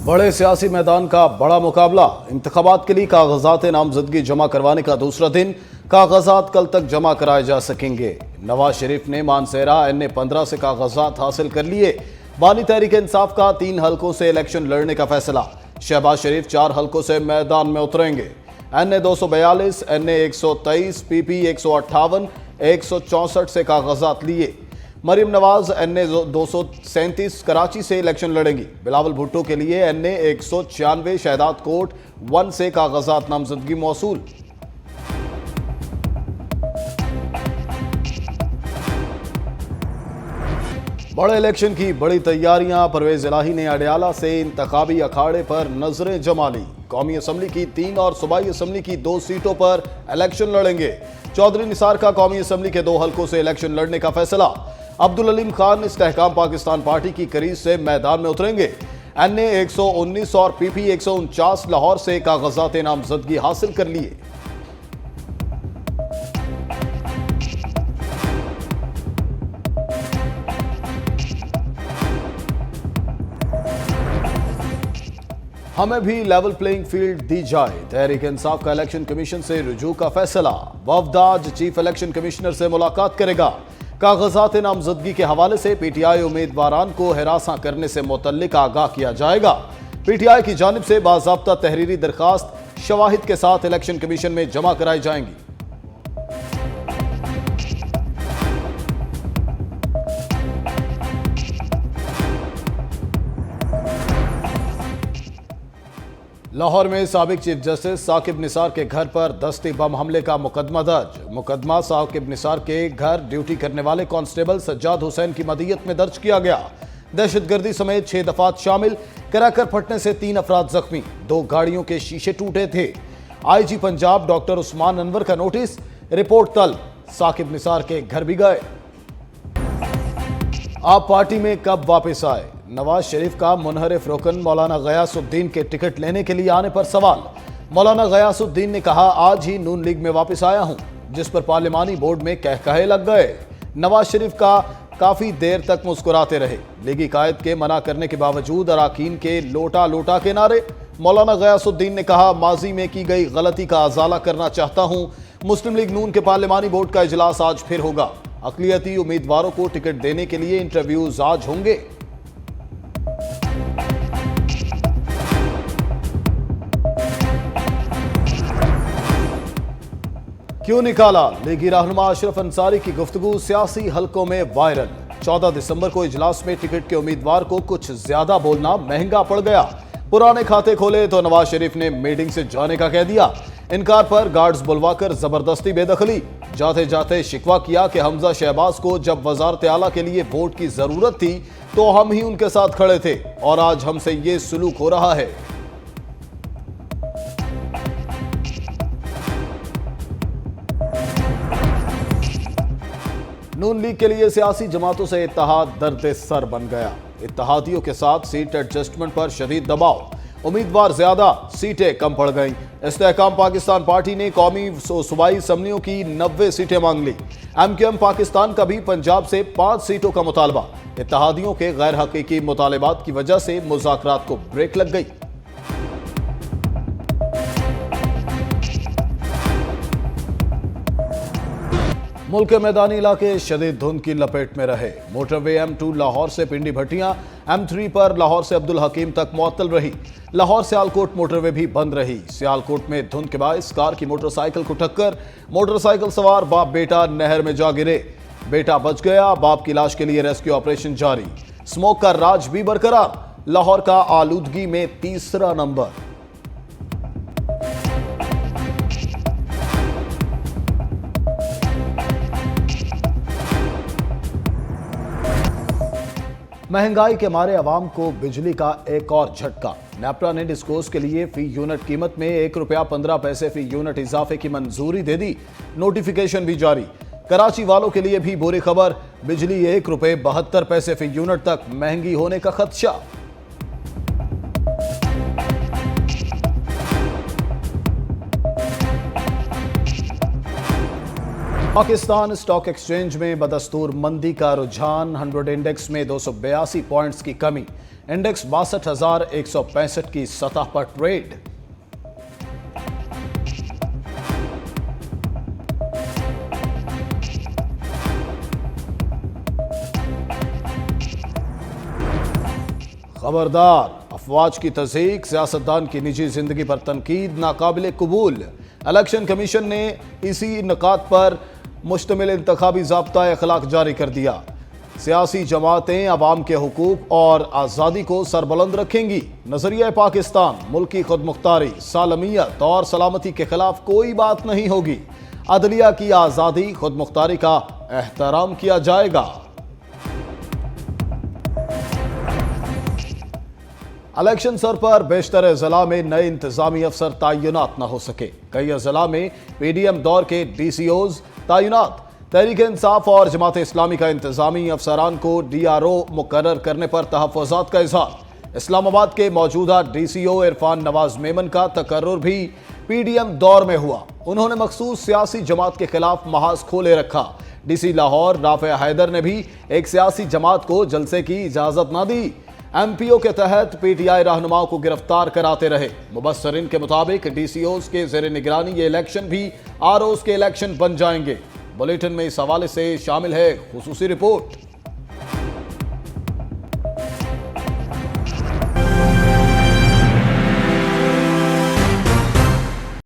बड़े सियासी मैदान का बड़ा मुकाबला। इंतखाबात के लिए कागजात नामजदगी जमा करवाने का दूसरा दिन। कागजात कल तक जमा कराए जा सकेंगे। नवाज शरीफ ने मानसेरा NA-15 से कागजात हासिल कर लिए। बानी तहरीक इंसाफ का 3 हलकों से इलेक्शन लड़ने का फैसला। शहबाज शरीफ 4 हलकों से मैदान में उतरेंगे। NA-242, NA-123, PP 158, 164 से कागजात लिए। मरीम नवाज NA-237 कराची से इलेक्शन लड़ेंगी। बिलावल भुट्टो के लिए NA-196 शहदाद कोट 1 से कागजात नामजदगी मौसूल। बड़े इलेक्शन की बड़ी तैयारियां। परवेज इलाही ने अडयाला से इंतखाबी अखाड़े पर नजरें जमा ली। कौमी असम्बली की 3 और सूबाई असम्बली की 2 सीटों पर इलेक्शन लड़ेंगे। चौधरी निसार का कौमी असम्बली के 2 हलकों से इलेक्शन लड़ने का फैसला। अब्दुल अलीम खान इस्तेहकाम पाकिस्तान पार्टी की करीब से मैदान में उतरेंगे। NA-119 और PP 149 लाहौर से कागजात नामजदगी हासिल कर लिए। हमें भी लेवल प्लेइंग फील्ड दी जाए। तहरीक इंसाफ का इलेक्शन कमीशन से रुजू का फैसला। वफद आज चीफ इलेक्शन कमिश्नर से मुलाकात करेगा। कागजात नामजदगी के हवाले से PTI उम्मीदवारान को हिरासा करने से मुतल्लिक आगाह किया जाएगा। PTI की जानिब से बाज़ाब्ता तहरीरी दरखास्त शवाहिद के साथ इलेक्शन कमीशन में जमा कराई जाएंगी। लाहौर में साबिक चीफ जस्टिस साकिब निसार के घर पर दस्ती बम हमले का मुकदमा दर्ज। मुकदमा साकिब निसार के घर ड्यूटी करने वाले कांस्टेबल सज्जाद हुसैन की मदीयत में दर्ज किया गया। दहशतगर्दी समेत 6 दफात शामिल। क्रैकर फटने से 3 अफराद जख्मी। 2 गाड़ियों के शीशे टूटे थे। IG पंजाब डॉक्टर उस्मान अनवर का नोटिस। रिपोर्ट तलब। साकिब निसार के घर भी गए। आप पार्टी में कब वापस आए? नवाज शरीफ का मुनहरिफ रुकन मौलाना गयासुद्दीन के टिकट लेने के लिए आने पर सवाल। मौलाना गयासुद्दीन ने कहा, आज ही नून लीग में वापस आया हूं, जिस पर पार्लिमानी बोर्ड में कहकहे लग गए। नवाज शरीफ का काफी देर तक मुस्कुराते रहे। लीगी कायद के मना करने के बावजूद अराकीन के लोटा लोटा के नारे। मौलाना गयासुद्दीन ने कहा, माजी में की गई गलती का अजाला करना चाहता हूं। मुस्लिम लीग नून के पार्लिमानी बोर्ड का इजलास आज फिर होगा। अकलियती उम्मीदवारों को टिकट देने के लिए इंटरव्यूज आज होंगे। क्यों निकाला? लीगी रहनुमा अशरफ अंसारी की गुफ्तगू सियासी हलकों में वायरल। 14 दिसंबर को इजलास में टिकट के उम्मीदवार को कुछ ज्यादा बोलना महंगा पड़ गया। पुराने खाते खोले तो नवाज शरीफ ने मीटिंग से जाने का कह दिया। इनकार पर गार्ड्स बुलवाकर जबरदस्ती बेदखली। जाते जाते शिकवा किया कि हमजा शहबाज को जब वजारत आला के लिए वोट की जरूरत थी तो हम ही उनके साथ खड़े थे और आज हमसे ये सुलूक हो रहा है। नून लीग के लिए सियासी जमातों से इत्तेहाद दर्द सर बन गया। इत्तेहादियों के साथ सीट एडजस्टमेंट पर शदीद दबाव। उम्मीदवार ज्यादा, सीटें कम पड़ गईं। इस्तेहकाम पाकिस्तान पार्टी ने कौमी सूबाई असम्बलियों की 90 सीटें मांग ली। MQM पाकिस्तान का भी पंजाब से 5 सीटों का मुतालबा। इत्तेहादियों के गैर हकीकी मुतालबात की वजह से मुज़ाकरात को ब्रेक लग गई। मुल्क के मैदानी इलाके शदीद धुंध की लपेट में रहे। मोटरवे M2 लाहौर से पिंडी भट्टियां, M3 पर लाहौर से अब्दुल हकीम तक मुअत्तल रही। लाहौर सियालकोट मोटरवे भी बंद रही। सियालकोट में धुंध के बायस कार की मोटरसाइकिल को टक्कर। मोटरसाइकिल सवार बाप बेटा नहर में जा गिरे। बेटा बच गया, बाप की लाश के लिए रेस्क्यू ऑपरेशन जारी। स्मोक का राज भी बरकरार। लाहौर का आलूदगी में 3रा नंबर। महंगाई के मारे अवाम को बिजली का एक और झटका। नेपरा ने डिस्कोस के लिए फी यूनिट कीमत में ₹1.15 फी यूनिट इजाफे की मंजूरी दे दी। नोटिफिकेशन भी जारी। कराची वालों के लिए भी बुरी खबर। बिजली ₹1.72 फी यूनिट तक महंगी होने का खदशा। पाकिस्तान स्टॉक एक्सचेंज में बदस्तूर मंदी का रुझान, 100 इंडेक्स में 282 पॉइंट्स की कमी, इंडेक्स 62,165 की सतह पर ट्रेड। खबरदार, अफवाज की तस्दीक, सियासतदान की निजी जिंदगी पर तनकीद नाकाबिल कबूल। इलेक्शन कमीशन ने इसी निकात पर मुश्तमिल इंतखाबी ज़ाब्ता अखलाक जारी कर दिया। सियासी जमातें अवाम के हुकूक और आज़ादी को सरबुलंद रखेंगी। नजरिया पाकिस्तान, मुल्क की खुद मुख्तारी, सालमियत और सलामती के खिलाफ कोई बात नहीं होगी। अदलिया की आज़ादी, खुद मुख्तारी का एहतराम किया जाएगा। इलेक्शन सर पर बेशतर ज़िला में नए इंतजामी अफसर तैनात न हो सके। कई ज़िला में पीडीएम दौर के डीसीओज तैनात। तहरीक इंसाफ और जमात इस्लामी का इंतजामी अफसरान को डीआरओ मुकर्रर करने पर तहफ़्फ़ुज़ात का इज़हार। इस्लामाबाद के मौजूदा डीसीओ इरफान नवाज मेमन का तकर्रुर भी पीडीएम दौर में हुआ। उन्होंने मखसूस सियासी जमात के खिलाफ महाज खोले रखा। डीसी लाहौर राफे हैदर ने भी एक सियासी जमात को जलसे की इजाज़त न दी। एमपीओ के तहत पीटीआई रहनुमाओं को गिरफ्तार कराते रहे। मुबस्सरीन के मुताबिक डीसीओज के ज़ेर निगरानी ये इलेक्शन भी आरओज के इलेक्शन बन जाएंगे। बुलेटिन में इस हवाले से शामिल है खुसूसी रिपोर्ट।